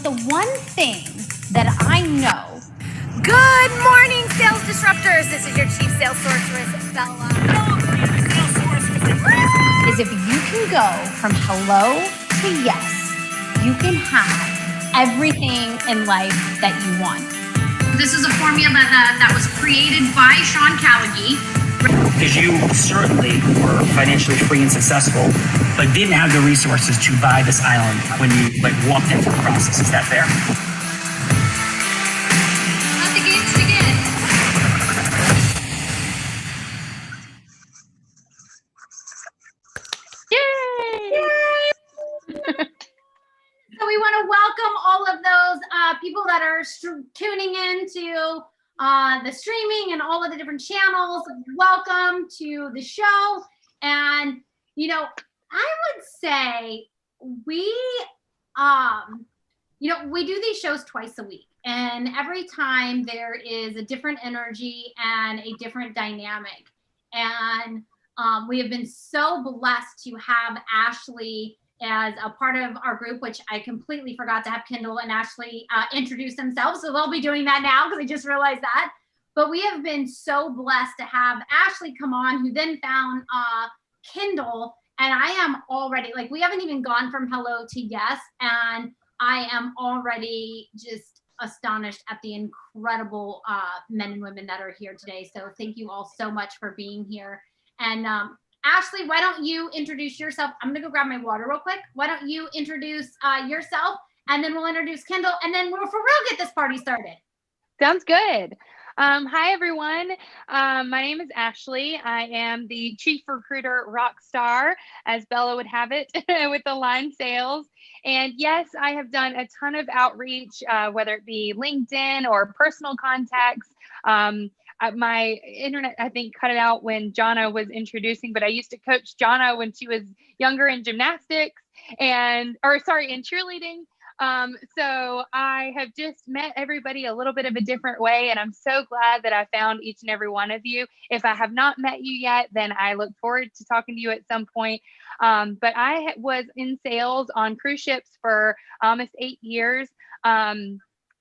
the one thing that I know. Good morning, sales disruptors. This is your chief sales sorceress, Bella. Is if you can go from hello to yes, you can have everything in life that you want. This is a formula that was created by Sean Callaghy. Because you certainly were financially free and successful, but didn't have the resources to buy this island when you walked into the process. Is that fair? Let the games begin. So we want to welcome all of those people that are tuning in to the streaming and all of the different channels. Welcome to the show. And, you know, I would say we do these shows twice a week. And every time there is a different energy and a different dynamic. And we have been so blessed to have Ashley as a part of our group, which I completely forgot to have Kendall and Ashley introduce themselves. So they'll be doing that now because I just realized that. But we have been so blessed to have Ashley come on, who then found Kendall. And I am already, we haven't even gone from hello to yes. And I am already just astonished at the incredible men and women that are here today. So thank you all so much for being here. And Ashley, why don't you introduce yourself? I'm going to go grab my water real quick. Why don't you introduce yourself, and then we'll introduce Kendall, and then we'll for real get this party started. Sounds good. Hi, everyone. My name is Ashley. I am the Chief Recruiter Rock Star, as Bella would have it, with Align Sales. And yes, I have done a ton of outreach, whether it be LinkedIn or personal contacts. My internet, I think, cut it out when Jonna was introducing, but I used to coach Jonna when she was younger in gymnastics in cheerleading. So I have just met everybody a little bit of a different way, and I'm so glad that I found each and every one of you. If I have not met you yet, then I look forward to talking to you at some point. But I was in sales on cruise ships for almost 8 years.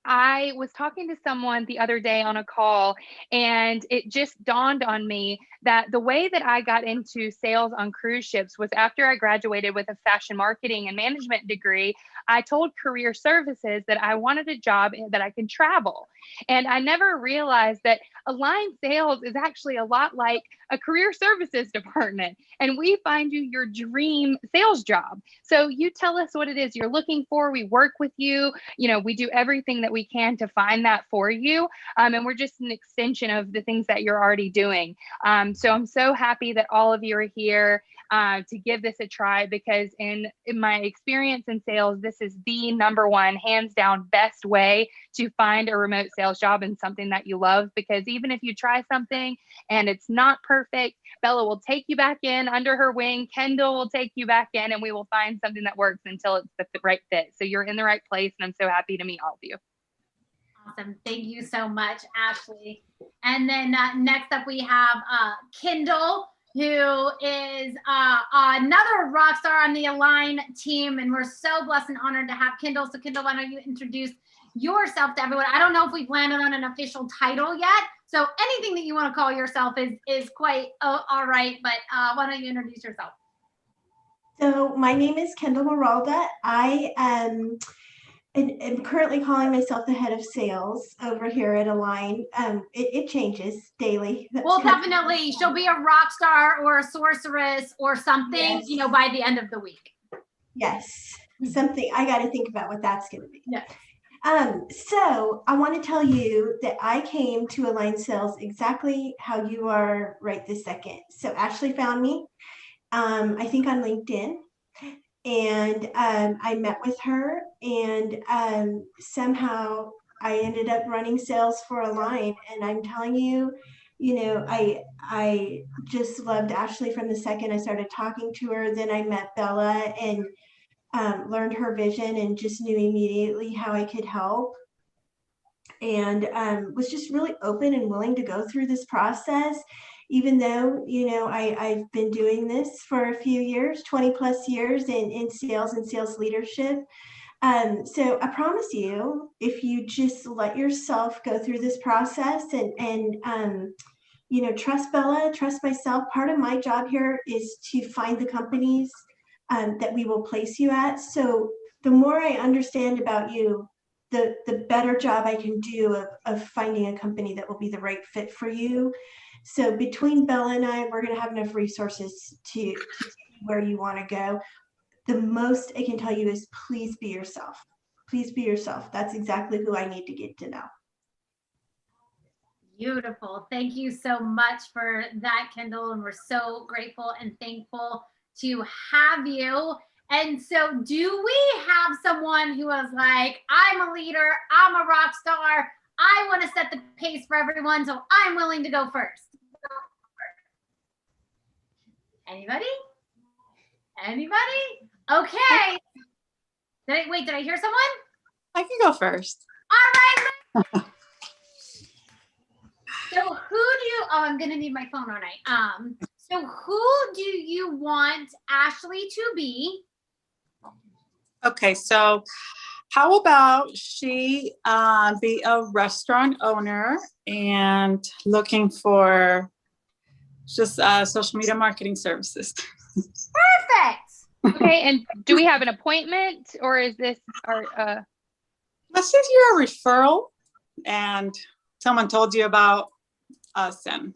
I was talking to someone the other day on a call, and it just dawned on me that the way that I got into sales on cruise ships was after I graduated with a fashion marketing and management degree. I told career services that I wanted a job that I could travel. And I never realized that Align Sales is actually a lot like a career services department. And we find you your dream sales job. So you tell us what it is you're looking for. We work with you. We do everything that we can to find that for you. And we're just an extension of the things that you're already doing. So I'm so happy that all of you are here to give this a try, because in my experience in sales, this is the number one, hands down, best way to find a remote sales job and something that you love. Because even if you try something and it's not perfect, Bella will take you back in under her wing. Kendall will take you back in, and we will find something that works until it's the right fit. So you're in the right place, and I'm so happy to meet all of you. Awesome. Thank you so much, Ashley. And then next up we have Kendall, who is another rock star on the Align team. And we're so blessed and honored to have Kendall. So Kendall, why don't you introduce yourself to everyone? I don't know if we've landed on an official title yet. So anything that you want to call yourself is quite all right. But why don't you introduce yourself? So my name is Kendall Meralda. I am currently calling myself the head of sales over here at Align. It changes daily. Well, definitely. She'll be a rock star or a sorceress or something, yes. By the end of the week. Yes, something. I got to think about what that's going to be. Yeah. So I want to tell you that I came to Align Sales exactly how you are right this second. So Ashley found me, I think on LinkedIn. And I met with her, and somehow I ended up running sales for Align. And I'm telling you, I just loved Ashley from the second I started talking to her. Then I met Bella and learned her vision and just knew immediately how I could help. And was just really open and willing to go through this process. Even though, I've been doing this for a few years, 20 plus years in sales and sales leadership. So I promise you, if you just let yourself go through this process and trust Bella, trust myself. Part of my job here is to find the companies that we will place you at. So the more I understand about you, the better job I can do of finding a company that will be the right fit for you. So between Bella and I, we're going to have enough resources to see where you want to go. The most I can tell you is please be yourself. Please be yourself. That's exactly who I need to get to know. Beautiful. Thank you so much for that, Kendall. And we're so grateful and thankful to have you. And so do we have someone who is like, I'm a leader, I'm a rock star, I want to set the pace for everyone, so I'm willing to go first? Anybody? Anybody? Okay. Did I hear someone? I can go first. All right. So I'm gonna need my phone, aren't I? So who do you want Ashley to be? Okay, so how about she be a restaurant owner and looking for just social media marketing services? Perfect. Okay, and do we have an appointment, or is this our? Let's say you're a referral and someone told you about us, and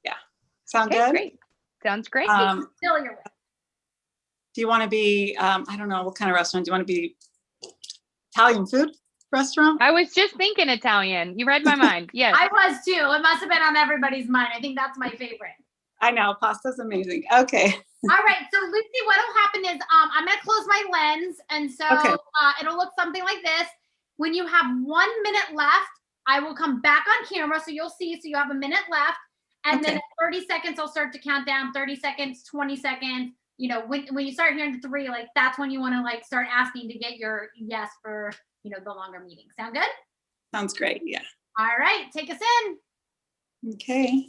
yeah, sound good? Great. Sounds great. Still your way. Do you want to be? I don't know what kind of restaurant. Do you want to be? Italian food restaurant? I was just thinking Italian. You read my mind. Yes. I was too. It must have been on everybody's mind. I think that's my favorite. I know, pasta's amazing. Okay. All right, so Lucy, what'll happen is I'm gonna close my lens, and so it'll look something like this. When you have 1 minute left, I will come back on camera, so you'll see. So you have a minute left, and then at 30 seconds, I'll start to count down. 30 seconds, 20 seconds. You know, when you start hearing the 3, like that's when you want to like start asking to get your yes for the longer meeting. Sound good? Sounds great. Yeah. All right, take us in. Okay.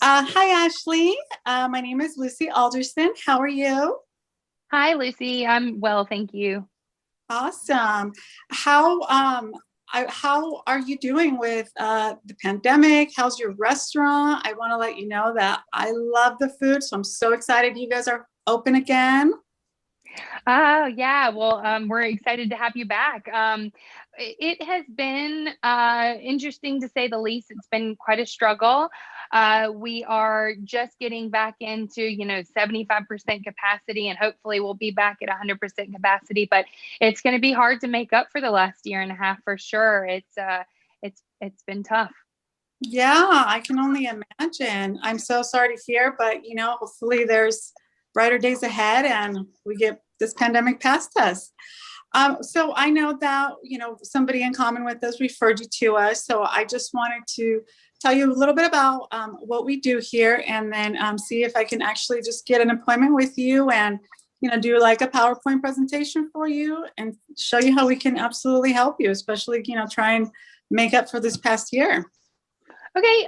Hi, Ashley. My name is Lucy Alderson. How are you? Hi, Lucy. I'm well, thank you. Awesome. How are you doing with the pandemic? How's your restaurant? I want to let you know that I love the food, so I'm so excited you guys are open again. Oh, yeah. Well, we're excited to have you back. It has been interesting to say the least. It's been quite a struggle. We are just getting back into, 75% capacity, and hopefully we'll be back at 100% capacity, but it's going to be hard to make up for the last year and a half for sure. It's been tough. Yeah, I can only imagine. I'm so sorry to hear, but hopefully there's brighter days ahead and we get this pandemic past us. So I know that, somebody in common with us referred you to us. So I just wanted to tell you a little bit about what we do here, and then see if I can actually just get an appointment with you and, do like a PowerPoint presentation for you and show you how we can absolutely help you, especially, try and make up for this past year. Okay.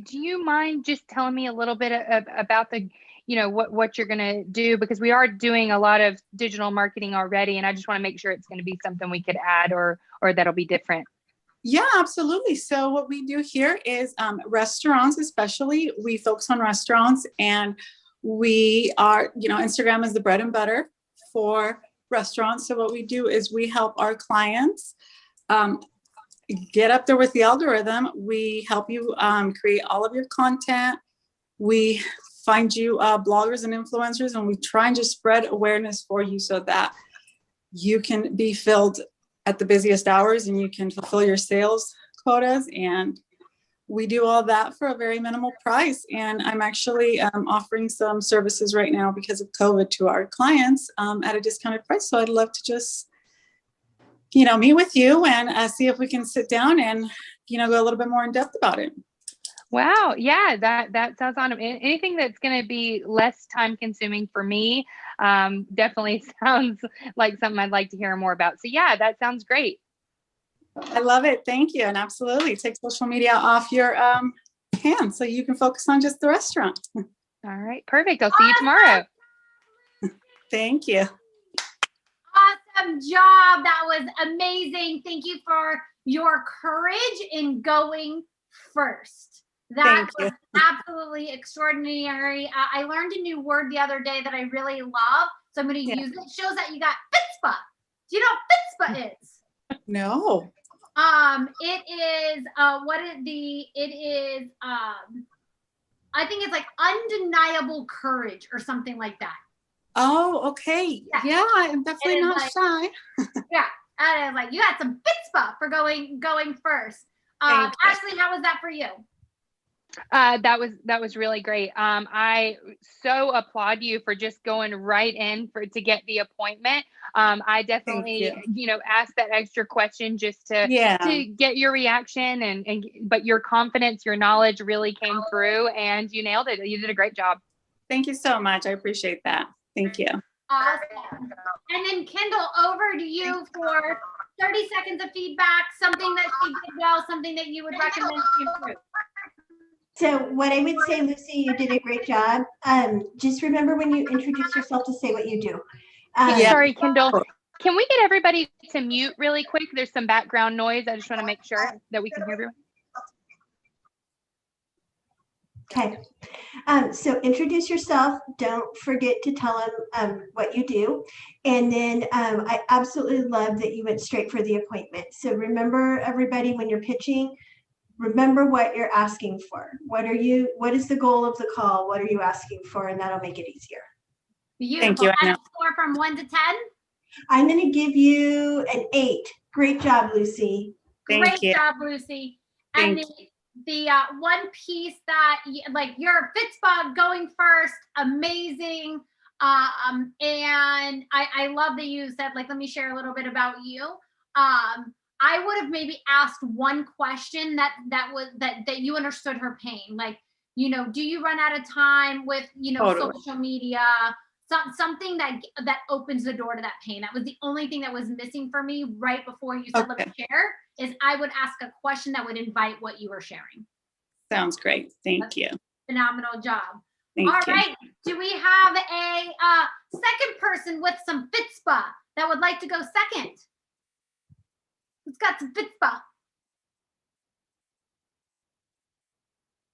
Do you mind just telling me a little bit about the what you're going to do, because we are doing a lot of digital marketing already, and I just want to make sure it's going to be something we could add or that'll be different. Yeah, absolutely. So what we do here is restaurants, especially we focus on restaurants, and we are, Instagram is the bread and butter for restaurants. So what we do is we help our clients get up there with the algorithm. We help you create all of your content. We find you bloggers and influencers, and we try and just spread awareness for you so that you can be filled at the busiest hours and you can fulfill your sales quotas. And we do all that for a very minimal price. And I'm actually offering some services right now because of COVID to our clients at a discounted price. So I'd love to just, meet with you and see if we can sit down and, go a little bit more in depth about it. Wow. Yeah, that sounds awesome. Anything that's going to be less time consuming for me definitely sounds like something I'd like to hear more about. So yeah, that sounds great. I love it. Thank you. And absolutely take social media off your hands so you can focus on just the restaurant. All right. Perfect. I'll see you tomorrow. Thank you. Awesome. job. That was amazing. Thank you for your courage in going first. That was absolutely extraordinary. I learned a new word the other day that I really love, so I'm going to use it. It shows that you got chutzpah. Do you know what chutzpah is? No. It is I think it's like undeniable courage or something like that. Oh, okay. Yeah, I'm definitely not like, shy. Yeah. And I was like, you had some chutzpah for going first. Ashley, how was that for you? That was really great. I so applaud you for just going right in to get the appointment. I definitely, asked that extra question just to get your reaction but your confidence, your knowledge really came through and you nailed it. You did a great job. Thank you so much. I appreciate that. Thank you. Awesome. And then Kendall, over to you for 30 seconds of feedback, something that she did well, something that you would recommend she improve. So what I would say, Lucy, you did a great job. Just remember when you introduce yourself to say what you do. Sorry, Kendall. Can we get everybody to mute really quick? There's some background noise. I just want to make sure that we can hear everyone. Okay. So introduce yourself. Don't forget to tell them what you do. And then I absolutely love that you went straight for the appointment. So remember, everybody, when you're pitching, remember what you're asking for. What is the goal of the call? What are you asking for? And that'll make it easier. Beautiful. Thank you. And a score from 1 to 10? I'm going to give you an 8. Great job, Lucy. Great job, Lucy. And the one piece that, like, your chutzpah going first, amazing. And I love that you said, like, let me share a little bit about you. I would have maybe asked one question that you understood her pain. Like, do you run out of time with, social media? Something that opens the door to that pain. That was the only thing that was missing for me right before you said, let me share, is I would ask a question that would invite what you were sharing. Sounds great. Thank you. Phenomenal job. Thank you. Right. Do we have a second person with some chutzpah that would like to go second? Who's got some chutzpah?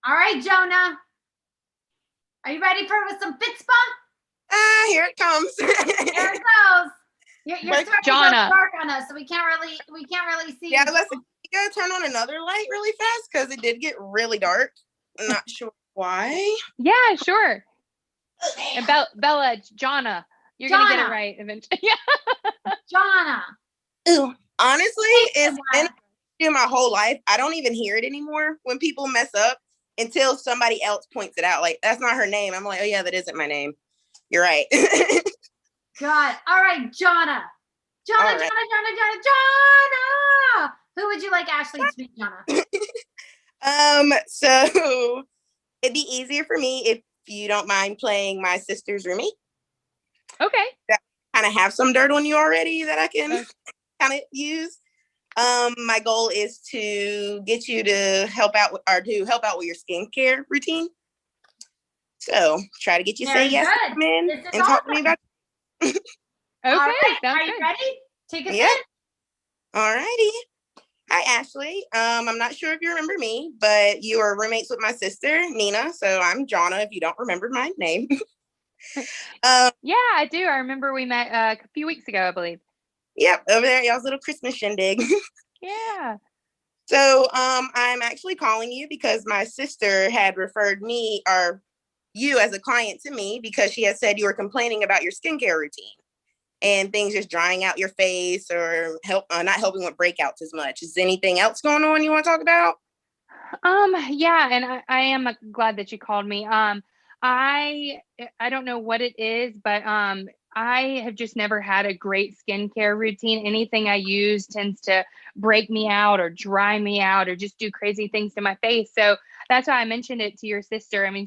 All right, Jonah. Are you ready for some chutzpah? Here it comes. Here it goes. You're starting to go dark on us, so we can't really see. Yeah, listen, you gotta turn on another light really fast because it did get really dark. I'm not sure why. Yeah, sure. And Bella, Jonna. You're gonna get it right eventually. Jonna. Ooh, honestly, it's been my whole life. I don't even hear it anymore when people mess up until somebody else points it out. Like, that's not her name. I'm like, oh yeah, that isn't my name. You're right. God. All right, Jonna. Jonna. Who would you like Ashley to be, Jonna? So it'd be easier for me if you don't mind playing my sister's roommate. Okay. That kind of have some dirt on you already that I can kind of use. My goal is to get you to help out with your skincare routine. So try to get you to say yes to come in and talk to me about it. Okay. Right. Are you ready? Take a sip. All righty. Hi, Ashley. I'm not sure if you remember me, but you are roommates with my sister, Nina. So I'm Jonna, if you don't remember my name. Yeah, I do. I remember we met a few weeks ago, I believe. Yep, over there, y'all's little Christmas shindig. Yeah. So I'm actually calling you because my sister had referred me or you as a client to me because she had said you were complaining about your skincare routine and things just drying out your face or not helping with breakouts as much. Is anything else going on you want to talk about? Yeah, and I am glad that you called me. I don't know what it is, but I have just never had a great skincare routine. Anything I use tends to break me out or dry me out or just do crazy things to my face. So that's why I mentioned it to your sister. I mean,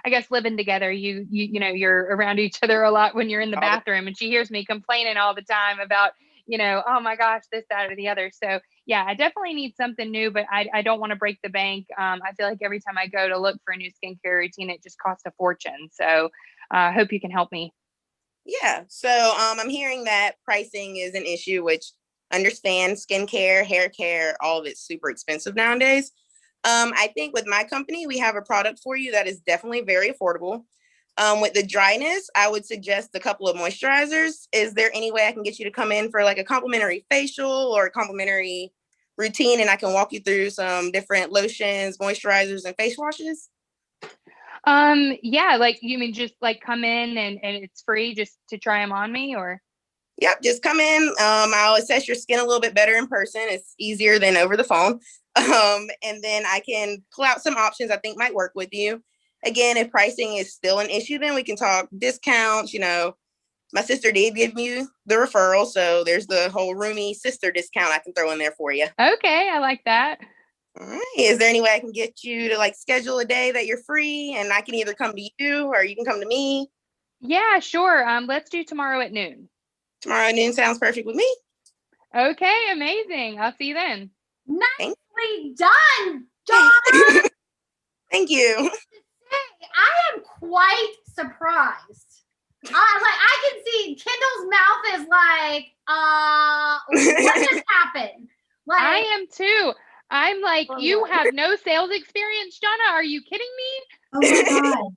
I guess living together, you're around each other a lot when you're in the bathroom, and she hears me complaining all the time about, oh my gosh, this, that, or the other. So yeah, I definitely need something new, but I don't want to break the bank. I feel like every time I go to look for a new skincare routine, it just costs a fortune. So I hope you can help me. Yeah. So I'm hearing that pricing is an issue, which understand skincare, hair care, all of it's super expensive nowadays. I think with my company, we have a product for you that is definitely very affordable. With the dryness, I would suggest a couple of moisturizers. Is there any way I can get you to come in for like a complimentary facial or a complimentary routine, and I can walk you through some different lotions, moisturizers, and face washes? Yeah, like you mean just like come in and it's free just to try them on me, or? Yep, just come in. I'll assess your skin a little bit better in person. It's easier than over the phone. And then I can pull out some options I think might work with you. Again, if pricing is still an issue, then we can talk discounts. My sister did give you the referral, so there's the whole Roomy sister discount I can throw in there for you. Okay, I like that. All right. Is there any way I can get you to like schedule a day that you're free and I can either come to you or you can come to me? Yeah, sure. Let's do tomorrow at noon. Tomorrow at noon sounds perfect with me. Okay, amazing. I'll see you then. Nicely done, Donna. Thank you. I am quite surprised. I can see Kendall's mouth is like, what just happened? Like, I am too. I'm like, you have no sales experience, Jonna? Are you kidding me? Oh my God.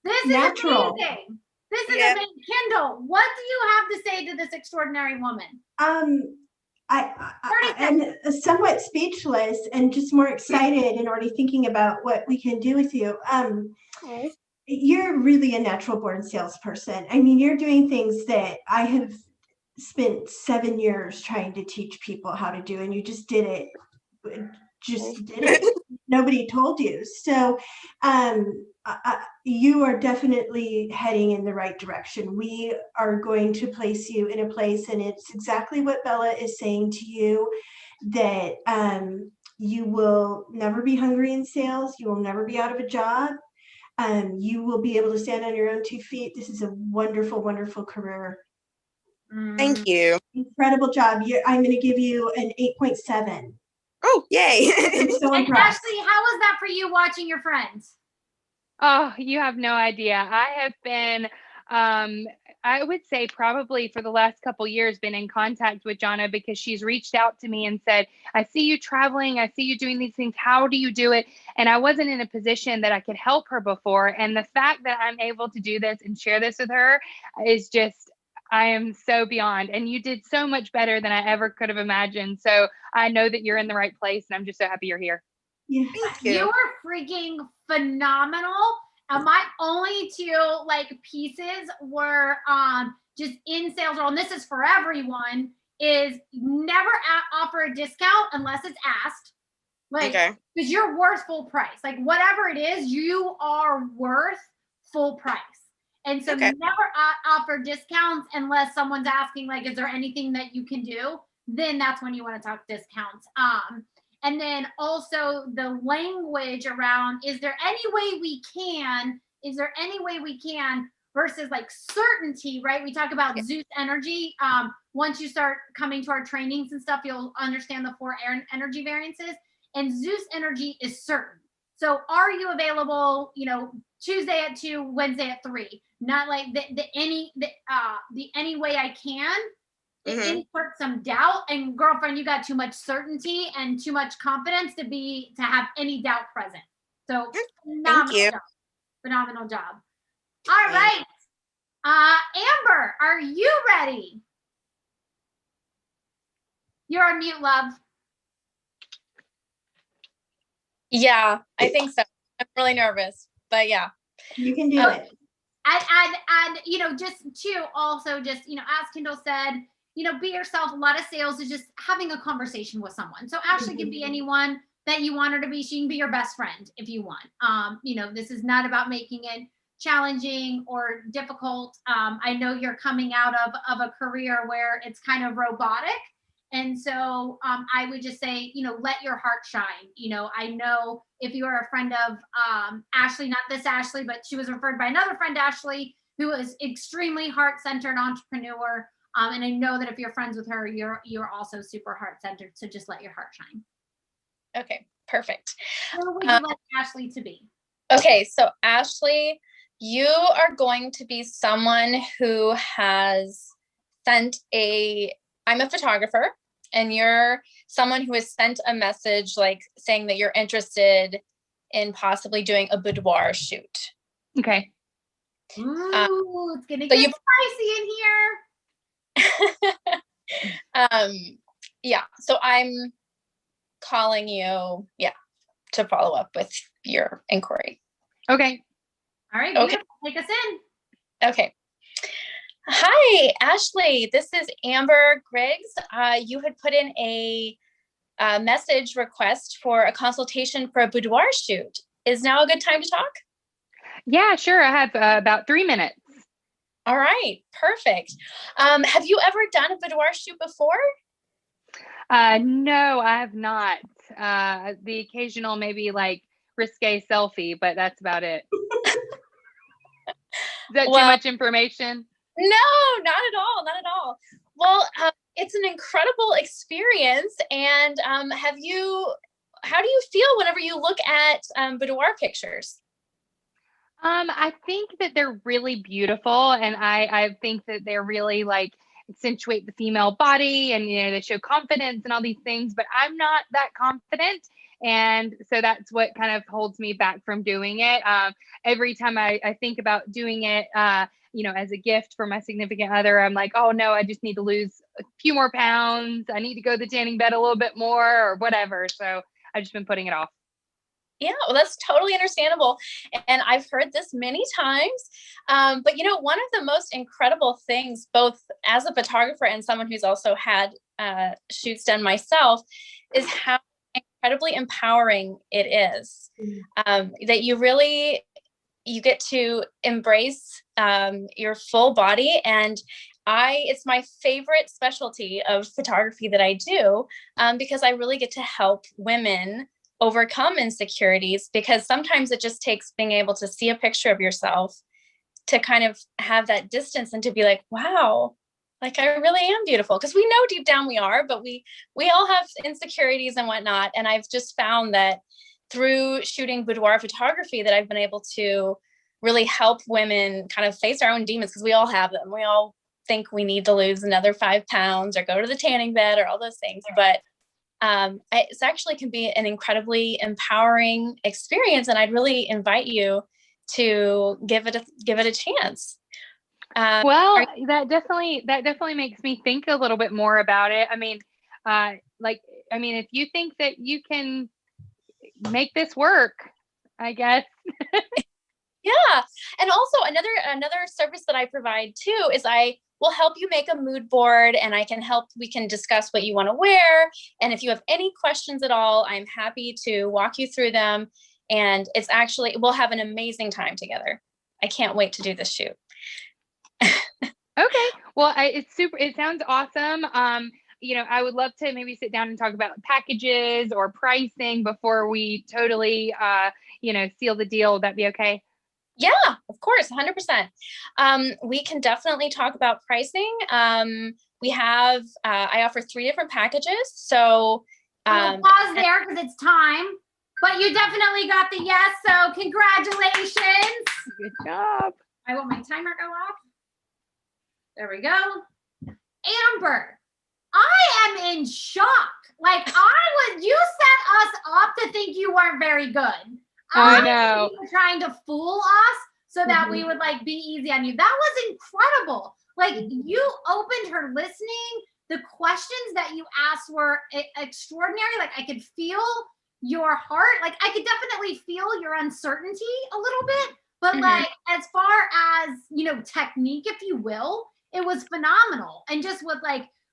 this Natural. is amazing. This is amazing. Kendall, what do you have to say to this extraordinary woman? I am somewhat speechless and just more excited and already thinking about what we can do with you. You're really a natural born salesperson. I mean, you're doing things that I have spent 7 years trying to teach people how to do, and you just did it. Nobody told you. So you are definitely heading in the right direction. We are going to place you in a place, and it's exactly what Bella is saying to you, that you will never be hungry in sales. You will never be out of a job. You will be able to stand on your own 2 feet. This is a wonderful, wonderful career. Thank you. Incredible job. I'm going to give you an 8.7. Oh, yay. I'm so and impressed. Ashley, how was that for you watching your friends? Oh, you have no idea. I have been, I would say probably for the last couple years, been in contact with Jonna because she's reached out to me and said, I see you traveling. I see you doing these things. How do you do it? And I wasn't in a position that I could help her before. And the fact that I'm able to do this and share this with her is just, I am so beyond. And you did so much better than I ever could have imagined. So I know that you're in the right place, and I'm just so happy you're here. Yeah. Thank you. You are freaking phenomenal. And my only two pieces were just in sales role, and this is for everyone, is never offer a discount unless it's asked. Because you're worth full price. Like whatever it is, you are worth full price. And so never offer discounts unless someone's asking, like, is there anything that you can do? Then that's when you want to talk discounts. And then also the language around, is there any way we can versus like certainty, right? We talk about Zeus energy. Once you start coming to our trainings and stuff, you'll understand the 4 energy variances. And Zeus energy is certain. So are you available, Tuesday at 2, Wednesday at 3? Not like the any way I can. Insert some doubt, and girlfriend, you got too much certainty and too much confidence to have any doubt present. So phenomenal job. All right. Amber, are you ready? You're on mute, love. Yeah, I think so. I'm really nervous, but yeah. You can do it. And just to also just, as Kendall said, be yourself. A lot of sales is just having a conversation with someone. So Ashley can be anyone that you want her to be. She can be your best friend if you want. This is not about making it challenging or difficult. I know you're coming out of a career where it's kind of robotic. And so I would just say, let your heart shine. I know if you are a friend of Ashley, not this Ashley, but she was referred by another friend, Ashley, who is extremely heart-centered entrepreneur. And I know that if you're friends with her, you're also super heart-centered. So just let your heart shine. Okay, perfect. Who would you like Ashley to be? Okay, so Ashley You are going to be someone who has sent I'm a photographer, and you're someone who has sent a message like saying that you're interested in possibly doing a boudoir shoot. Okay. Ooh, it's gonna so get spicy in here. Yeah, so I'm calling you, to follow up with your inquiry. Okay. All right, Okay. take us in. Okay. Hi, Ashley. This is Amber Griggs. You had put in a message request for a consultation for a boudoir shoot. Is now a good time to talk? Yeah, sure. I have about 3 minutes. All right, perfect. Have you ever done a boudoir shoot before? No, I have not. The occasional maybe like risque selfie, but that's about it. Is that too much information? No, not at all. Not at all. Well, it's an incredible experience. And how do you feel whenever you look at boudoir pictures? I think that they're really beautiful, and I think that they're really like accentuate the female body, and they show confidence and all these things. But I'm not that confident, and so that's what kind of holds me back from doing it. Every time I think about doing it, as a gift for my significant other, I'm like, oh no, I just need to lose a few more pounds. I need to go to the tanning bed a little bit more, or whatever. So I've just been putting it off. Yeah, well, that's totally understandable. And I've heard this many times. But one of the most incredible things, both as a photographer and someone who's also had shoots done myself, is how incredibly empowering it is. That you get to embrace your full body. And it's my favorite specialty of photography that I do, because I really get to help women overcome insecurities, because sometimes it just takes being able to see a picture of yourself to kind of have that distance and to be like, wow, like I really am beautiful. Because we know deep down we are, but we all have insecurities and whatnot. And I've just found that through shooting boudoir photography that I've been able to really help women kind of face our own demons, because we all have them. We all think we need to lose another 5 pounds or go to the tanning bed or all those things. But it actually can be an incredibly empowering experience, and I'd really invite you to give it a chance. Well, that definitely makes me think a little bit more about it. I mean, if you think that you can make this work, I guess. Yeah, and also another service that I provide too is I will help you make a mood board, and we can discuss what you want to wear. And if you have any questions at all, I'm happy to walk you through them. And we'll have an amazing time together. I can't wait to do this shoot. Okay. Well, it sounds awesome. I would love to maybe sit down and talk about packages or pricing before we totally, seal the deal. Would that be okay? Yeah, of course, 100%. We can definitely talk about pricing. I offer 3 different packages. So We'll pause there because it's time. But you definitely got the yes, so congratulations. Good job. I want my timer go off. There we go. Amber, I am in shock. Like you set us up to think you weren't very good. I know. You were trying to fool us so that we would be easy on you. That was incredible. You opened her listening. The questions that you asked were extraordinary. I could feel your heart. I could definitely feel your uncertainty a little bit. But as far as, technique, if you will, it was phenomenal. And just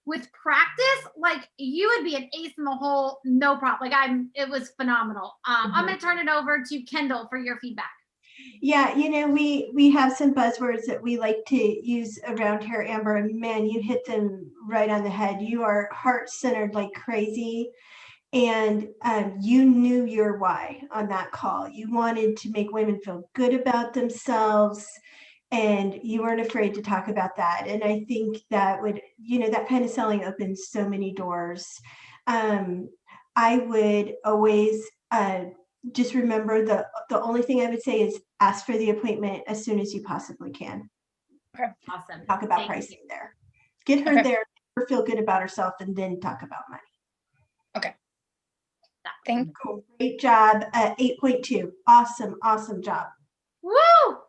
with practice, you would be an ace in the hole, no problem. It was phenomenal. I'm going to turn it over to Kendall for your feedback. Yeah, we have some buzzwords that we like to use around here, Amber, and man, you hit them right on the head. You are heart-centered like crazy, and you knew your why on that call. You wanted to make women feel good about themselves, and you weren't afraid to talk about that. And I think that would, that kind of selling opens so many doors. I would always just remember the only thing I would say is ask for the appointment as soon as you possibly can. Okay. Awesome. Talk about Thank you. pricing there. Get her Okay. there, make her feel good about herself, and then talk about money. Thank Cool. Great job at 8.2. Awesome, awesome job. Woo! All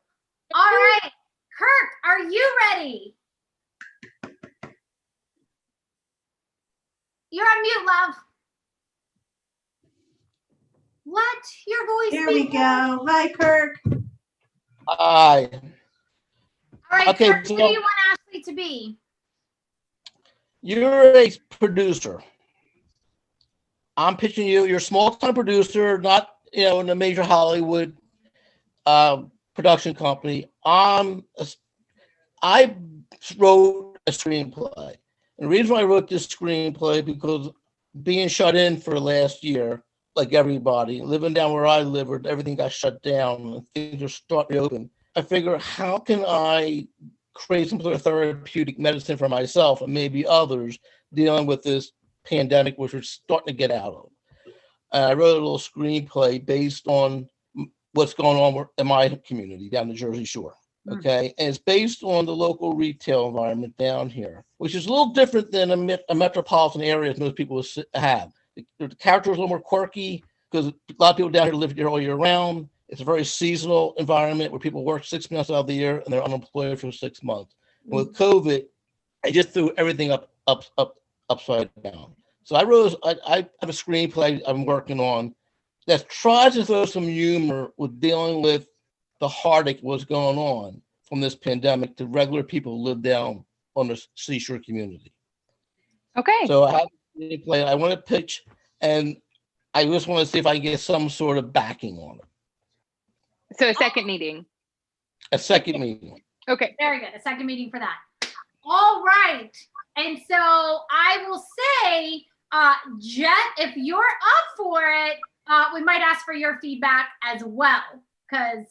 right. Kirk, are you ready? You're on mute, love. Let your voice There be we go. Bye, Kirk. Hi. All right, Okay, Kirk, who do so- you want Ashley to be? You're a producer. I'm pitching you. You're a small-time producer, not in a major Hollywood production company. I wrote a screenplay. And the reason why I wrote this screenplay because being shut in for last year, like everybody, living down where I live, where everything got shut down and things are starting to open. I figure, how can I create some sort of therapeutic medicine for myself and maybe others dealing with this pandemic, which we're starting to get out of. I wrote a little screenplay based on what's going on in my community down the Jersey Shore. Okay. And it's based on the local retail environment down here, which is a little different than a metropolitan area as most people have. The characters are a little more quirky because a lot of people down here live here all year round. It's a very seasonal environment where people work 6 months out of the year and they're unemployed for 6 months. With COVID, I just threw everything upside down. So I have a screenplay I'm working on that tries to throw some humor with dealing with the heartache what's going on from this pandemic to regular people who live down on the seashore community. Okay. So I have a screenplay I want to pitch, and I just want to see if I can get some sort of backing on it. So a second meeting. A second meeting. Okay. Very good. A second meeting for that. All right. And so I will say, Jet, if you're up for it, we might ask for your feedback as well, because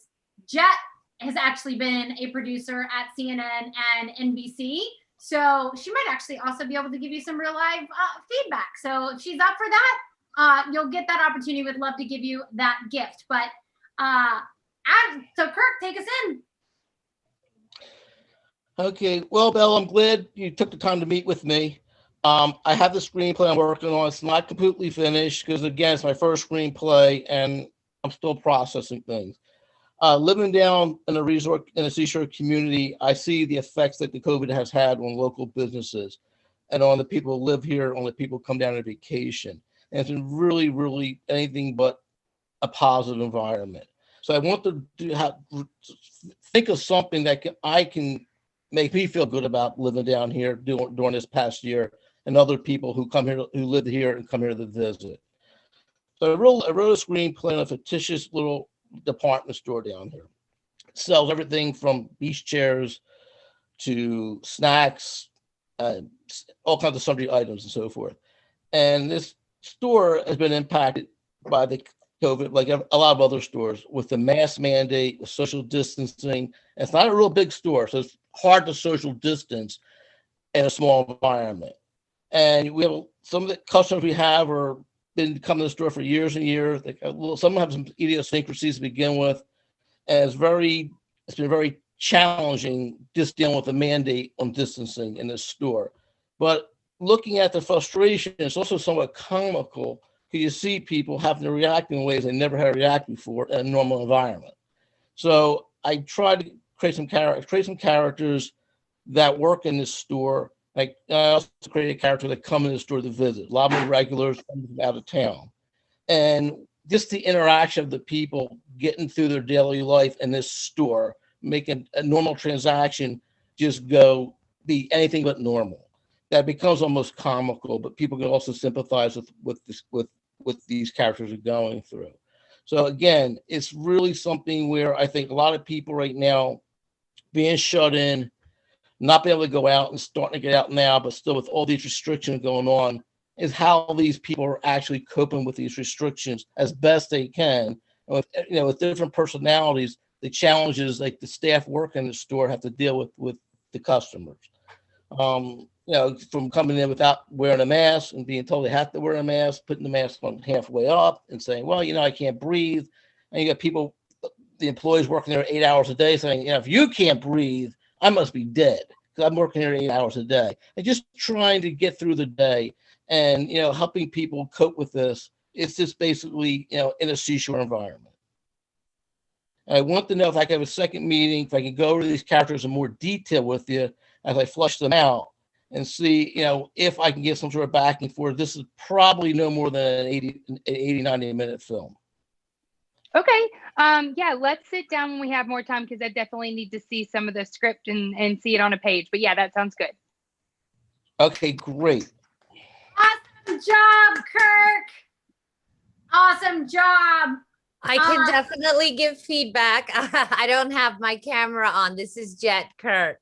Jet has actually been a producer at CNN and NBC. So she might actually also be able to give you some real live feedback. So if she's up for that, you'll get that opportunity. We'd love to give you that gift. But so Kirk, take us in. Okay, well, Belle, I'm glad you took the time to meet with me. I have the screenplay I'm working on. It's not completely finished because, again, it's my first screenplay and I'm still processing things. Living down in a resort in a seashore community, I see the effects that the COVID has had on local businesses and on the people who live here, on the people who come down on vacation. And it's been really, really anything but a positive environment. So I want to think of something that I can make me feel good about living down here during this past year, and other people who come here, who live here and come here to visit. So I wrote a screenplay in a fictitious little department store down here. It sells everything from beach chairs to snacks, all kinds of sundry items and so forth. And this store has been impacted by the COVID, like a lot of other stores, with the mask mandate, with social distancing. And it's not a real big store, so it's hard to social distance in a small environment. And we have some of the customers we have are been coming to the store for years and years. Some have some idiosyncrasies to begin with, and it's been very challenging just dealing with the mandate on distancing in this store. But looking at the frustration, it's also somewhat comical because you see people having to react in ways they never had to react before in a normal environment. So I tried to create some characters that work in this store. Like I also created a character that come in the store to visit. A lot of them regulars from out of town. And just the interaction of the people getting through their daily life in this store, making a normal transaction just be anything but normal. That becomes almost comical, but people can also sympathize with these characters are going through. So again, it's really something where I think a lot of people right now being shut in, not being able to go out and starting to get out now, but still with all these restrictions going on, is how these people are actually coping with these restrictions as best they can. And with different personalities, the challenges like the staff working in the store have to deal with the customers. from coming in without wearing a mask and being told they have to wear a mask, putting the mask on halfway up and saying, well, I can't breathe. And you got people, the employees working there 8 hours a day saying, if you can't breathe, I must be dead because I'm working here 8 hours a day. And just trying to get through the day and, helping people cope with this. It's just basically, in a seashore environment. And I want to know if I can have a second meeting, if I can go over these characters in more detail with you as I flush them out and see, if I can get some sort of backing for it. This is probably no more than an 90-minute film. Okay. Yeah, let's sit down when we have more time because I definitely need to see some of the script and see it on a page. But yeah, that sounds good. Okay, great. Awesome job, Kirk. Awesome job. I can definitely give feedback. I don't have my camera on. This is Jet Kurt.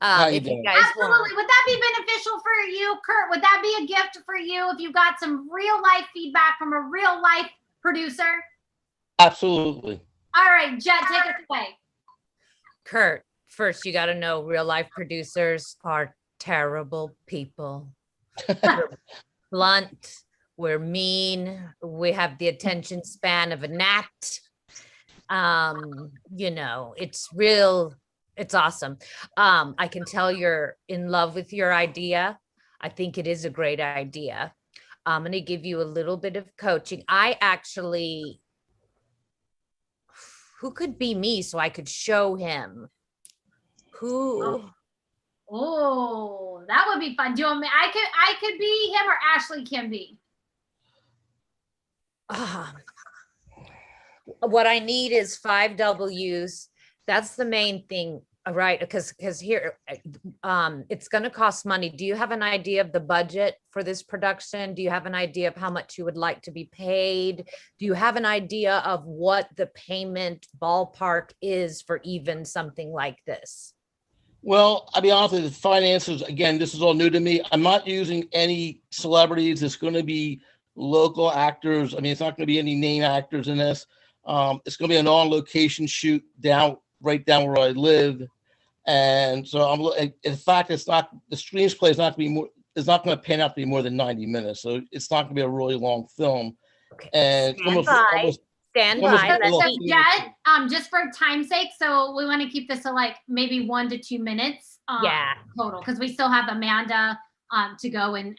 If you guys Absolutely. want. Would that be beneficial for you, Kurt? Would that be a gift for you if you got some real life feedback from a real life producer? Absolutely. All right, Jet, take us away. Kurt, first you got to know real life producers are terrible people. We're blunt. We're mean. We have the attention span of a gnat. It's real. It's awesome. I can tell you're in love with your idea. I think it is a great idea. I'm going to give you a little bit of coaching. Who could be me so I could show him? Who? Oh, that would be fun. Do you want me? I could be him or Ashley can be. What I need is 5 W's. That's the main thing, right? Because here, it's going to cost money. Do you have an idea of the budget for this production? Do you have an idea of how much you would like to be paid? Do you have an idea of what the payment ballpark is for even something like this? Well, I'll be honest with you, the finances, again, this is all new to me. I'm not using any celebrities. It's going to be local actors. I mean, it's not going to be any name actors in this. It's going to be an on-location shoot right down where I live. And so in fact, the screenplay is not going to pan out to be more than 90 minutes. So it's not going to be a really long film. Okay. And Stand by. Just for time's sake, so we want to keep this to like maybe 1 to 2 minutes total, because we still have Amanda to go and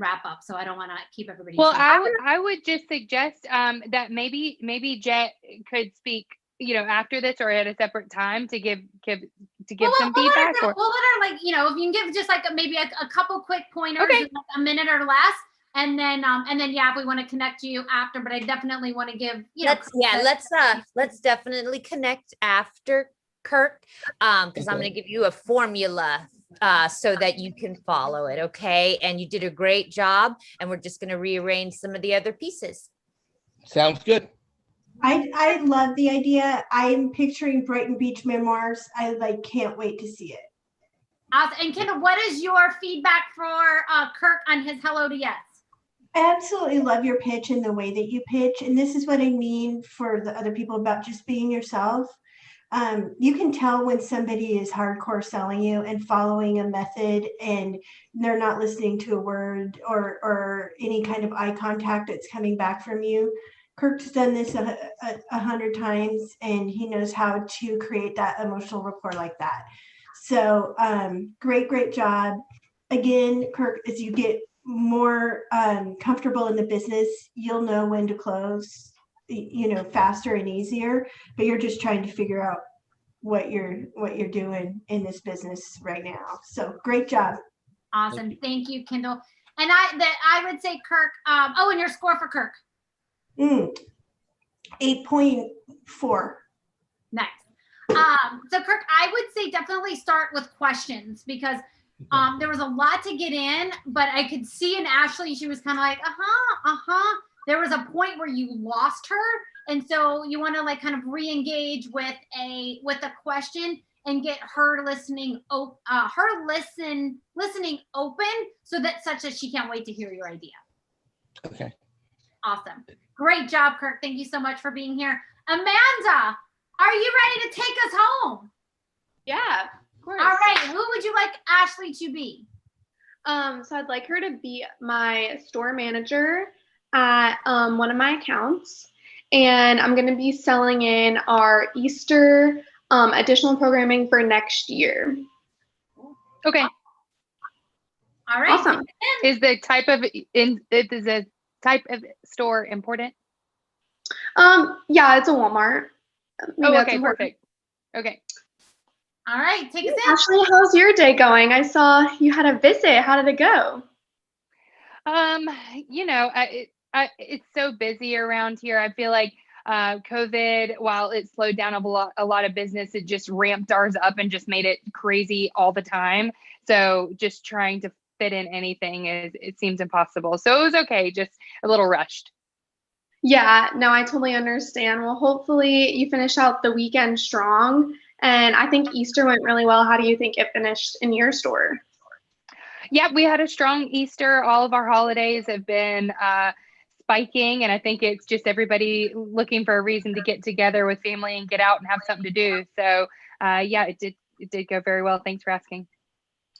wrap up. So I don't want to keep everybody. Well, I would just suggest that maybe Jet could speak, after this or at a separate time to give some feedback. We'll let her if you can give just like maybe a couple quick pointers, like a minute or less. And then if we want to connect you after, but I definitely want to give, let's definitely connect after Kurt, because I'm going to give you a formula so that you can follow it. Okay. And you did a great job, and we're just going to rearrange some of the other pieces. Sounds good. I love the idea. I'm picturing Brighton Beach memoirs. I can't wait to see it. And Kendall, what is your feedback for Kirk on his Hello to Yes? I absolutely love your pitch and the way that you pitch. And this is what I mean for the other people about just being yourself. You can tell when somebody is hardcore selling you and following a method, and they're not listening to a word or any kind of eye contact that's coming back from you. Kirk's done this 100 times, and he knows how to create that emotional rapport like that. So great job. Again, Kirk, as you get more comfortable in the business, you'll know when to close, faster and easier, but you're just trying to figure out what you're doing in this business right now. So great job. Awesome. Thank you, Kendall. And I would say Kirk, and your score for Kirk? 8.4. Nice. So Kirk, I would say definitely start with questions, because there was a lot to get in, but I could see in Ashley, she was kind of like, there was a point where you lost her. And so you want to kind of re-engage with a question and get her listening open, so that such that she can't wait to hear your idea. Okay. Awesome. Great job, Kirk. Thank you so much for being here. Amanda, are you ready to take us home? Yeah, of course. All right. Who would you like Ashley to be? So I'd like her to be my store manager at one of my accounts. And I'm going to be selling in our Easter additional programming for next year. Okay. All right. Awesome. Is the type of store important? Yeah, it's a Walmart. Maybe that's Okay, important. perfect. Okay. All right, take us in. Ashley, how's your day going? I saw you had a visit. How did it go? It's so busy around here. I feel like COVID, while it slowed down a lot of business, it just ramped ours up and just made it crazy all the time. So just trying to fit in anything it seems impossible. So it was okay, just a little rushed. Yeah, no, I totally understand. Well, hopefully you finish out the weekend strong. And I think Easter went really well. How do you think it finished in your store? Yeah, we had a strong Easter. All of our holidays have been spiking, and I think it's just everybody looking for a reason to get together with family and get out and have something to do. So, yeah, it did go very well. Thanks for asking.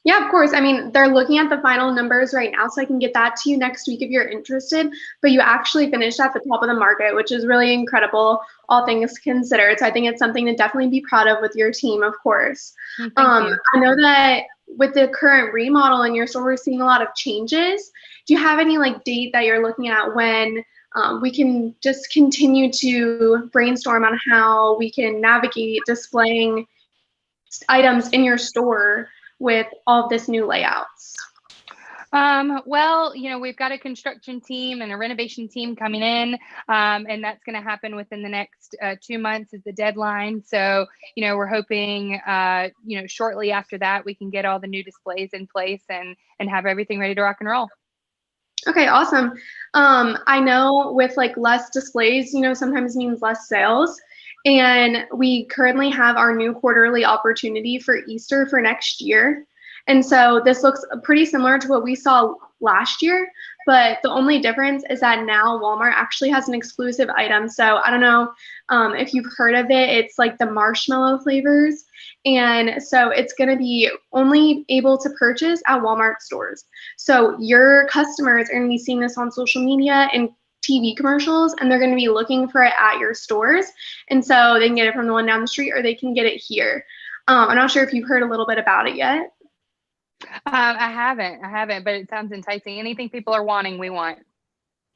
Yeah, of course. I mean, they're looking at the final numbers right now, so I can get that to you next week if you're interested. But you actually finished at the top of the market, which is really incredible, all things considered. So I think it's something to definitely be proud of with your team, of course. Thank you. I know that with the current remodel in your store, we're seeing a lot of changes. Do you have any date that you're looking at when we can just continue to brainstorm on how we can navigate displaying items in your store with all of this new layouts? Well, we've got a construction team and a renovation team coming in, and that's going to happen within the next 2 months is the deadline. So, we're hoping, shortly after that, we can get all the new displays in place and have everything ready to rock and roll. Okay, awesome. I know with less displays, sometimes means less sales. And we currently have our new quarterly opportunity for Easter for next year. And so this looks pretty similar to what we saw last year, but the only difference is that now Walmart actually has an exclusive item. So I don't know if you've heard of it. It's like the marshmallow flavors. And so it's going to be only able to purchase at Walmart stores. So your customers are going to be seeing this on social media and TV commercials, and they're going to be looking for it at your stores. And so they can get it from the one down the street or they can get it here. I'm not sure if you've heard a little bit about it yet. I haven't, but it sounds enticing. Anything people are wanting, we want.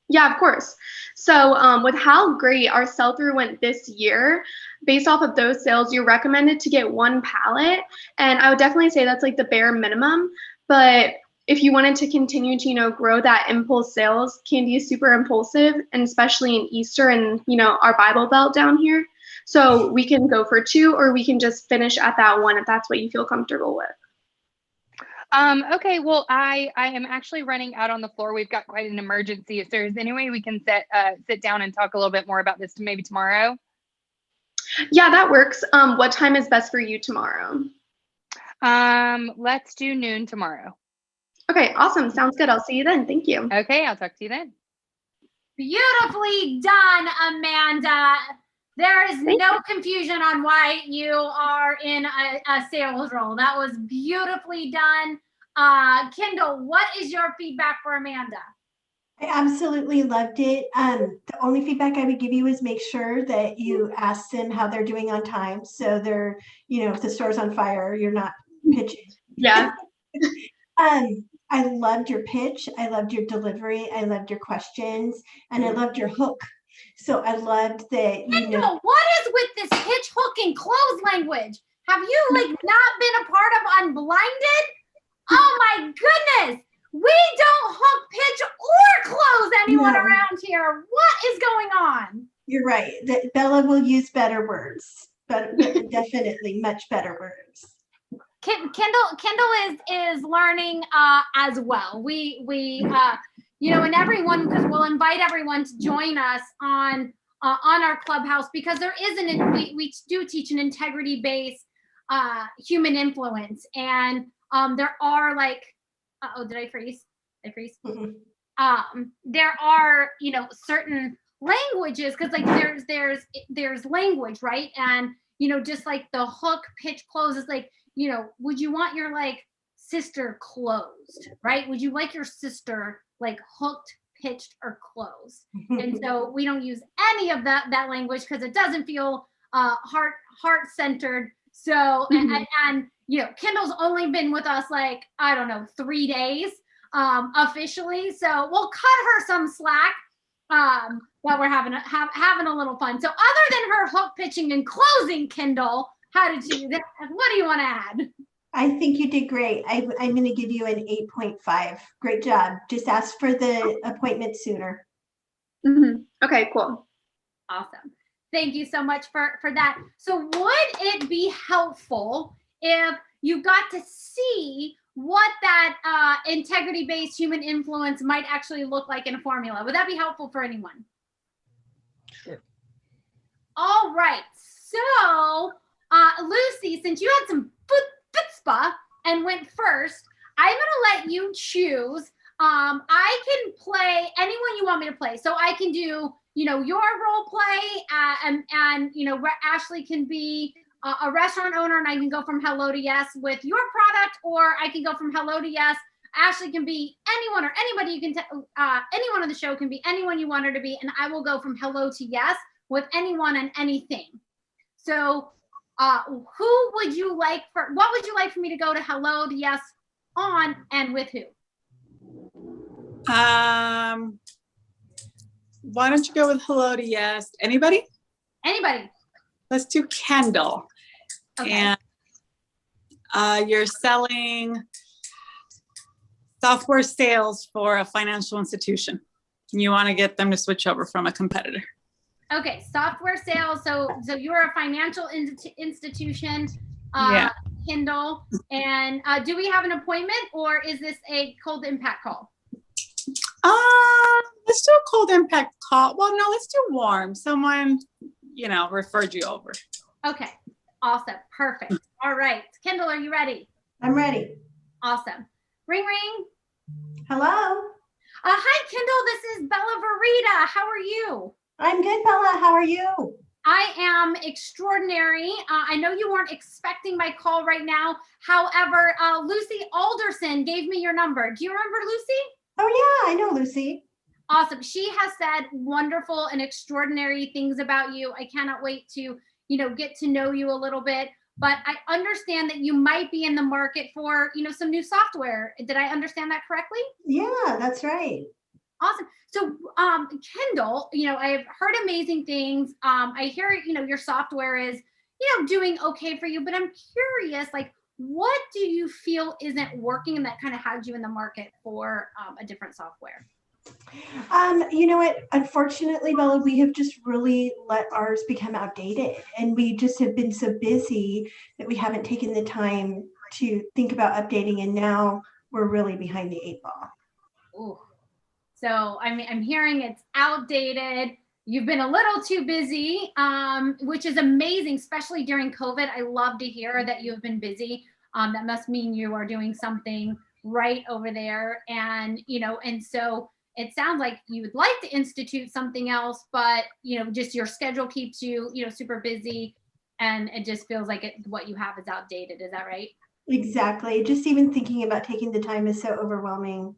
Yeah, of course. So with how great our sell-through went this year, based off of those sales, you're recommended to get 1 pallet. And I would definitely say that's the bare minimum. But if you wanted to continue to, grow that impulse sales, candy is super impulsive, and especially in Easter and, our Bible Belt down here. So we can go for 2, or we can just finish at that 1 if that's what you feel comfortable with. Okay, well, I am actually running out on the floor. We've got quite an emergency. If there's any way we can sit down and talk a little bit more about this maybe tomorrow. Yeah, that works. What time is best for you tomorrow? Let's do noon tomorrow. Okay, awesome. Sounds good. I'll see you then. Thank you. Okay, I'll talk to you then. Beautifully done, Amanda. There is no confusion on why you are in a sales role. That was beautifully done. Kendall, what is your feedback for Amanda? I absolutely loved it. The only feedback I would give you is make sure that you ask them how they're doing on time. So they're, if the store's on fire, you're not pitching. Yeah. I loved your pitch. I loved your delivery. I loved your questions, and I loved your hook. So I loved that. Kendall, what is with this pitch, hook, and close language? Have you not been a part of Unblinded? Oh my goodness. We don't hook, pitch, or close anyone around here. What is going on? You're right. That Bella will use better words, but definitely much better words. Kendall is learning as well. We and everyone, because we'll invite everyone to join us on our clubhouse, because there is we do teach an integrity-based human influence, and there are did I freeze? Mm-hmm. There are certain languages, because there's language, right? And just like the hook, pitch, close is would you want your sister closed, right? Would you like your sister like hooked, pitched, or closed? And so we don't use any of that language because it doesn't feel heart centered. So and you know, Kendall's only been with us like, I don't know, 3 days officially. So we'll cut her some slack while we're having a little fun. So other than her hook, pitching, and closing, Kendall, how did you? What do you want to add? I think you did great. I'm going to give you an 8.5. Great job. Just ask for the appointment sooner. Okay, cool. Awesome. Thank you so much for that. So would it be helpful if you got to see what that integrity-based human influence might actually look like in a formula? Would that be helpful for anyone? Sure. All right. So Lucy, since you had some chutzpah and went first, I'm going to let you choose. I can play anyone you want me to play. So I can do, you know, your role play and you know, where Ashley can be a restaurant owner and I can go from hello to yes with your product, or I can go from hello to yes. Ashley can be anyone or anybody you can, anyone on the show can be anyone you want her to be. And I will go from hello to yes with anyone and anything. So what would you like for me to go to hello to yes on and with who? Why don't you go with hello to yes? Anybody? Anybody. Let's do Kendall. Okay. And you're selling software sales for a financial institution. You want to get them to switch over from a competitor. Okay, software sales. So you're a financial institution, Yeah. Kendall. And do we have an appointment, or is this a cold impact call? Let's do a cold impact call. Well, no, let's do warm. Someone, you know, referred you over. Okay, awesome, perfect. All right, Kendall, are you ready? I'm ready. Awesome. Ring, ring. Hello. Hi, Kendall. This is Bella Verita. How are you? I'm good, Bella. How are you? I am extraordinary. I know you weren't expecting my call right now. However, Lucy Alderson gave me your number. Do you remember Lucy? Oh, yeah, I know Lucy. Awesome. She has said wonderful and extraordinary things about you. I cannot wait to, you know, get to know you a little bit. But I understand that you might be in the market for, you know, some new software. Did I understand that correctly? Yeah, that's right. Awesome. So, Kendall, you know, I've heard amazing things. I hear, you know, your software is, you know, doing okay for you, but I'm curious, like, what do you feel isn't working and that kind of had you in the market for a different software? You know what? Unfortunately, Bella, we have just really let ours become outdated, and we just have been so busy that we haven't taken the time to think about updating, and now we're really behind the 8 ball. Ooh. So I'm hearing it's outdated. You've been a little too busy, which is amazing, especially during COVID. I love to hear that you've been busy. That must mean you are doing something right over there. And, you know, and so it sounds like you would like to institute something else, but, you know, just your schedule keeps you, you know, super busy. And it just feels like what you have is outdated. Is that right? Exactly. Just even thinking about taking the time is so overwhelming.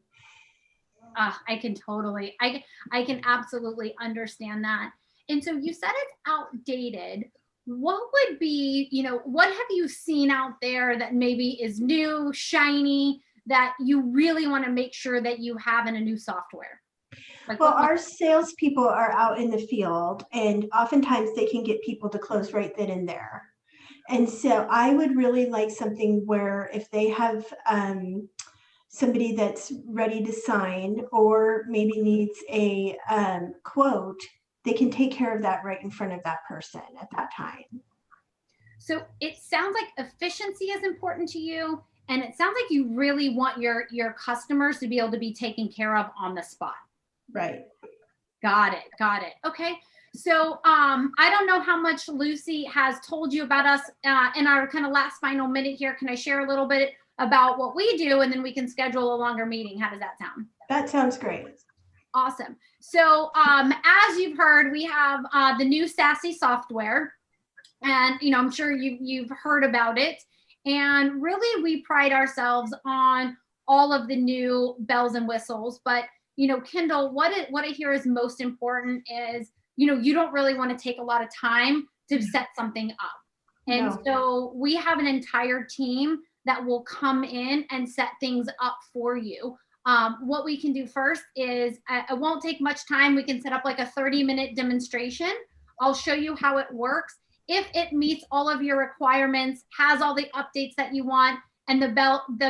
I can totally, I can absolutely understand that. And so you said it's outdated. What would be, you know, what have you seen out there that maybe is new, shiny, that you really want to make sure that you have in a new software? Like, well, our salespeople are out in the field, and oftentimes they can get people to close right then and there. And so I would really like something where if they have somebody that's ready to sign or maybe needs a quote, they can take care of that right in front of that person at that time. So it sounds like efficiency is important to you, and it sounds like you really want your customers to be able to be taken care of on the spot. Right. Got it. Got it. Okay. So I don't know how much Lucy has told you about us in our kind of last final minute here. Can I share a little bit about what we do, and then we can schedule a longer meeting? How does that sound? That sounds great. Awesome. So as you've heard, we have the new SASE software, and you know, I'm sure you've heard about it. And really, we pride ourselves on all of the new bells and whistles. But, Kendall, what I hear is most important is, you don't really want to take a lot of time to set something up. And so we have an entire team that will come in and set things up for you. What we can do first is, it won't take much time. We can set up like a 30-minute demonstration. I'll show you how it works. If it meets all of your requirements, has all the updates that you want, and the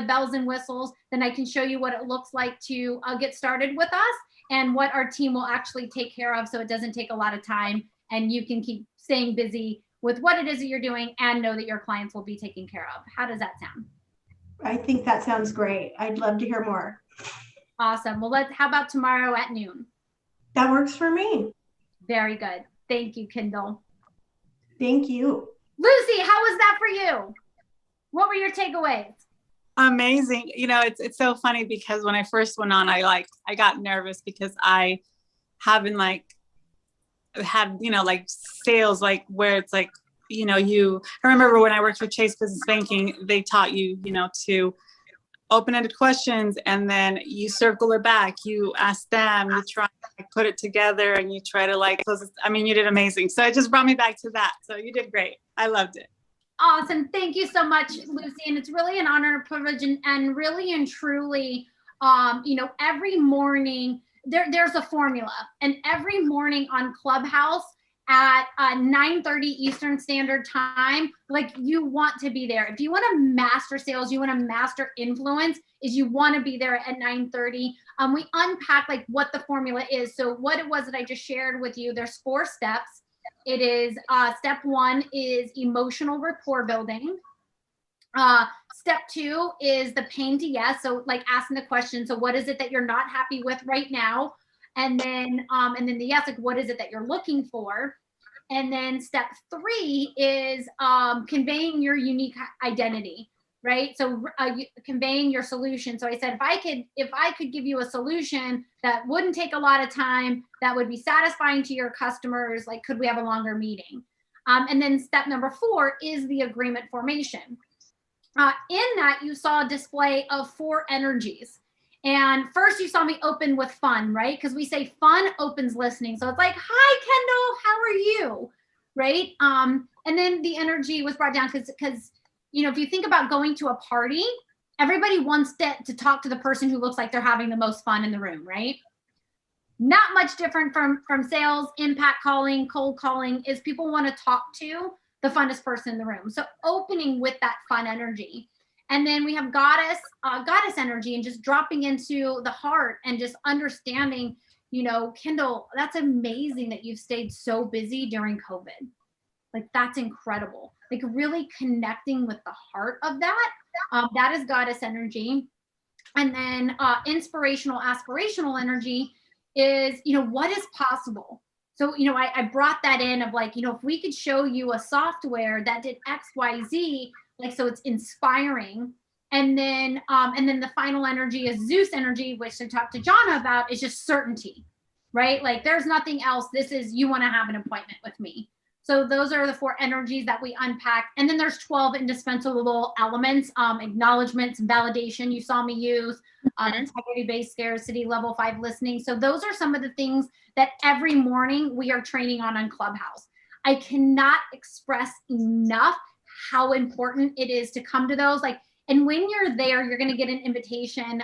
bells and whistles, then I can show you what it looks like to get started with us and what our team will actually take care of, so it doesn't take a lot of time and you can keep staying busy with what it is that you're doing and know that your clients will be taken care of. How does that sound? I think that sounds great. I'd love to hear more. Awesome. Well, how about tomorrow at noon? That works for me. Very good. Thank you, Kendall. Thank you. Lucy, how was that for you? What were your takeaways? Amazing. It's so funny because when I first went on, I got nervous because I haven't had, sales, where it's I remember when I worked with Chase Business Banking, they taught you, to open-ended questions, and then you circle it back, you ask them, you try to put it together, and you try to close it. I mean, you did amazing. So it just brought me back to that. So you did great. I loved it. Awesome. Thank you so much, Lucy. And it's really an honor and privilege, and really and truly, every morning there's a formula, and every morning on Clubhouse at 9:30 Eastern Standard Time, you want to be there. If you want to master sales, you want to master influence, you want to be there at 9:30. We unpack what the formula is. So what it was that I just shared with you, there's 4 steps. It is step 1 is emotional rapport building. Step 2 is the pain to yes. So asking the question, so what is it that you're not happy with right now? And then the yes, what is it that you're looking for? And then step 3 is conveying your unique identity, right? So conveying your solution. So I said, if I could give you a solution that wouldn't take a lot of time, that would be satisfying to your customers, could we have a longer meeting? And then step number 4 is the agreement formation. In that, you saw a display of 4 energies. And first you saw me open with fun, right? Because we say fun opens listening. So it's hi, Kendall, how are you? Right? And then the energy was brought down because if you think about going to a party, everybody wants to talk to the person who looks like they're having the most fun in the room, right? Not much different from sales, impact calling, cold calling, is people want to talk to the funnest person in the room. So opening with that fun energy. And then we have goddess energy, and just dropping into the heart and just understanding, Kendall, that's amazing that you've stayed so busy during COVID. That's incredible. Really connecting with the heart of that. That is goddess energy. And then inspirational, aspirational energy is, what is possible? So, I brought that in of if we could show you a software that did X, Y, Z, so it's inspiring. And then the final energy is Zeus energy, which I talked to Jonna about, is just certainty, right? There's nothing else. This is, you want to have an appointment with me. So those are the 4 energies that we unpack. And then there's 12 indispensable elements, acknowledgments, validation. You saw me use integrity-based scarcity, level 5 listening. So those are some of the things that every morning we are training on Clubhouse. I cannot express enough how important it is to come to those. And when you're there, you're going to get an invitation,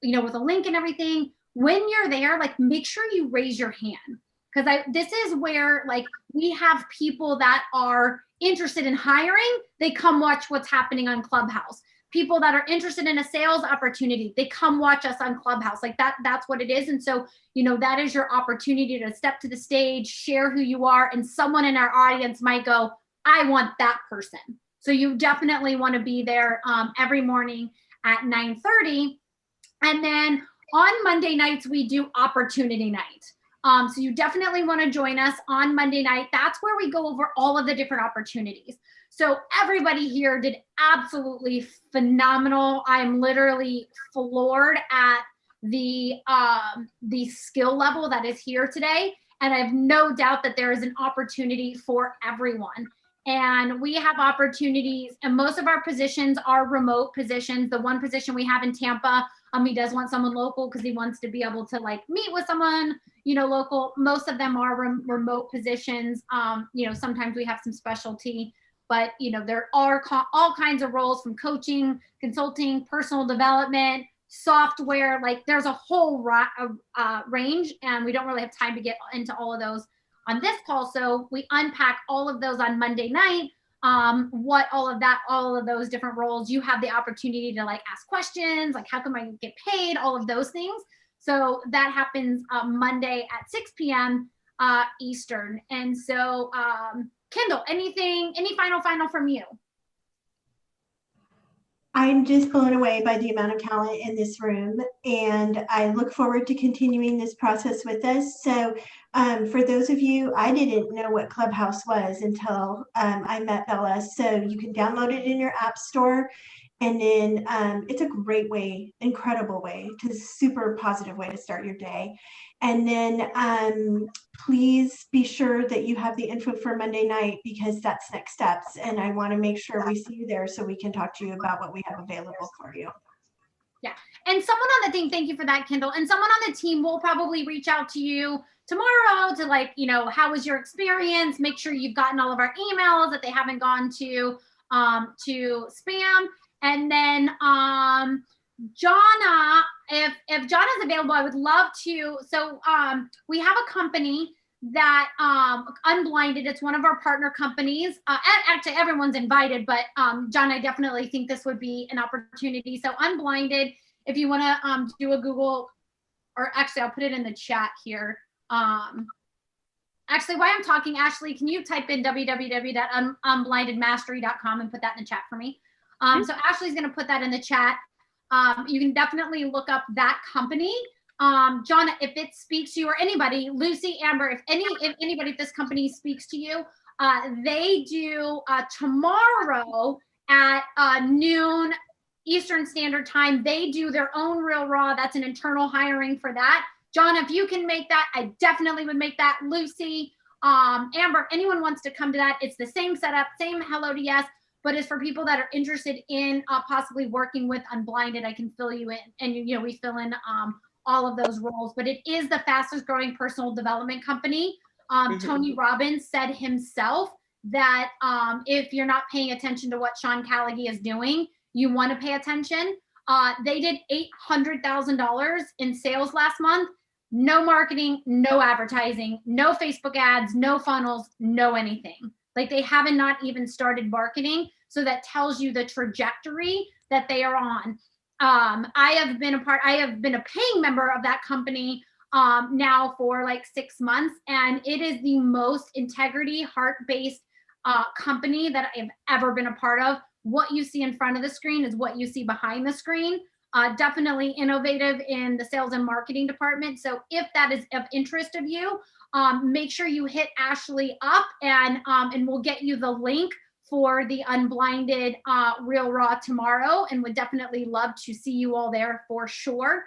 with a link and everything. When you're there, make sure you raise your hand. Because this is where we have people that are interested in hiring, they come watch what's happening on Clubhouse. People that are interested in a sales opportunity, they come watch us on Clubhouse. That's what it is. And so, that is your opportunity to step to the stage, share who you are, and someone in our audience might go, I want that person. So you definitely want to be there every morning at 9:30. And then on Monday nights, we do opportunity night. So you definitely want to join us on Monday night. That's where we go over all of the different opportunities. So everybody here did absolutely phenomenal. I'm literally floored at the skill level that is here today. And I have no doubt that there is an opportunity for everyone. And we have opportunities, and most of our positions are remote positions. The one position we have in Tampa, he does want someone local because he wants to be able to like meet with someone, you know, local. Most of them are remote positions. You know, sometimes we have some specialty, but you know, there are all kinds of roles, from coaching, consulting, personal development, software. Like there's a whole range, and we don't really have time to get into all of those on this call. So we unpack all of those on Monday night. What all of those different roles, you have the opportunity to like ask questions, like how can I get paid, all of those things. So that happens Monday at 6 p.m. Eastern. And so Kendall, any final from you? I'm just blown away by the amount of talent in this room, and I look forward to continuing this process with us. So for those of you, I didn't know what Clubhouse was until I met Bella. So you can download it in your app store. And then it's a great way, incredible way, super positive way to start your day. And then please be sure that you have the info for Monday night, because that's next steps. And I want to make sure we see you there so we can talk to you about what we have available for you. Yeah. And someone on the team, thank you for that, Kendall. And someone on the team will probably reach out to you tomorrow to like, you know, how was your experience? Make sure you've gotten all of our emails, that they haven't gone to spam. And then Jonna, if Jonna's available, I would love to. So we have a company that Unblinded, it's one of our partner companies. Actually, everyone's invited, but John, I definitely think this would be an opportunity. So Unblinded, if you want to do a Google, or actually I'll put it in the chat here. Actually, while I'm talking, Ashley, can you type in www.unblindedmastery.com and put that in the chat for me? So Ashley's going to put that in the chat. You can definitely look up that company. John, if it speaks to you, or anybody, Lucy, Amber, if anybody at this company speaks to you, they do tomorrow at noon Eastern Standard Time, they do their own Real Raw. That's an internal hiring for that. John, if you can make that, I definitely would make that. Lucy, Amber, anyone wants to come to that, it's the same setup, same Hello to Yes, but it's for people that are interested in possibly working with Unblinded. I can fill you in, and you know, we fill in all of those roles, but it is the fastest growing personal development company. Tony Robbins said himself that if you're not paying attention to what Sean Callagy is doing, you want to pay attention. They did $800,000 in sales last month. No marketing, no advertising, no Facebook ads, no funnels, no anything. Like they haven't not even started marketing. So that tells you the trajectory that they are on. I have been a paying member of that company now for like 6 months, and it is the most integrity, heart-based company that I've ever been a part of. What you see in front of the screen is what you see behind the screen. Definitely innovative in the sales and marketing department. So if that is of interest of you, make sure you hit Ashley up, and we'll get you the link for the Unblinded Real Raw tomorrow, and would definitely love to see you all there for sure.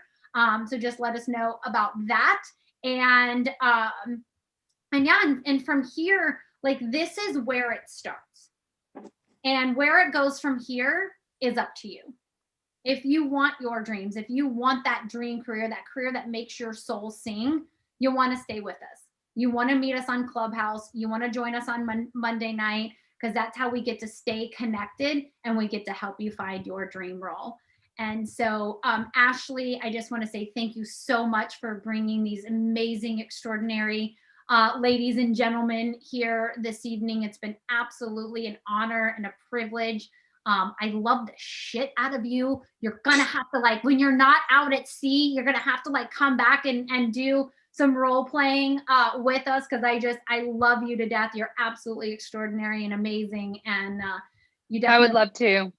So just let us know about that. And yeah, and from here, like this is where it starts. And where it goes from here is up to you. If you want your dreams, if you want that dream career, that career that makes your soul sing, you want to stay with us. You want to meet us on Clubhouse. You want to join us on Monday night, because that's how we get to stay connected and we get to help you find your dream role. And so, Ashley, I just want to say thank you so much for bringing these amazing, extraordinary ladies and gentlemen here this evening. It's been absolutely an honor and a privilege. I love the shit out of you. You're going to have to, like, when you're not out at sea, you're going to have to like come back and do some role playing with us, because I love you to death. You're absolutely extraordinary and amazing. And you definitely, I would love to.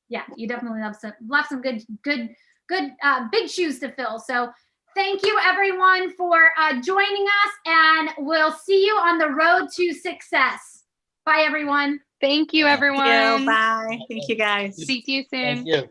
Yeah, you definitely love some good big shoes to fill. So thank you everyone for joining us, and we'll see you on the road to success. Bye everyone. Thank you, everyone. Thank you. Bye. Thank you guys. See you soon. Thank you.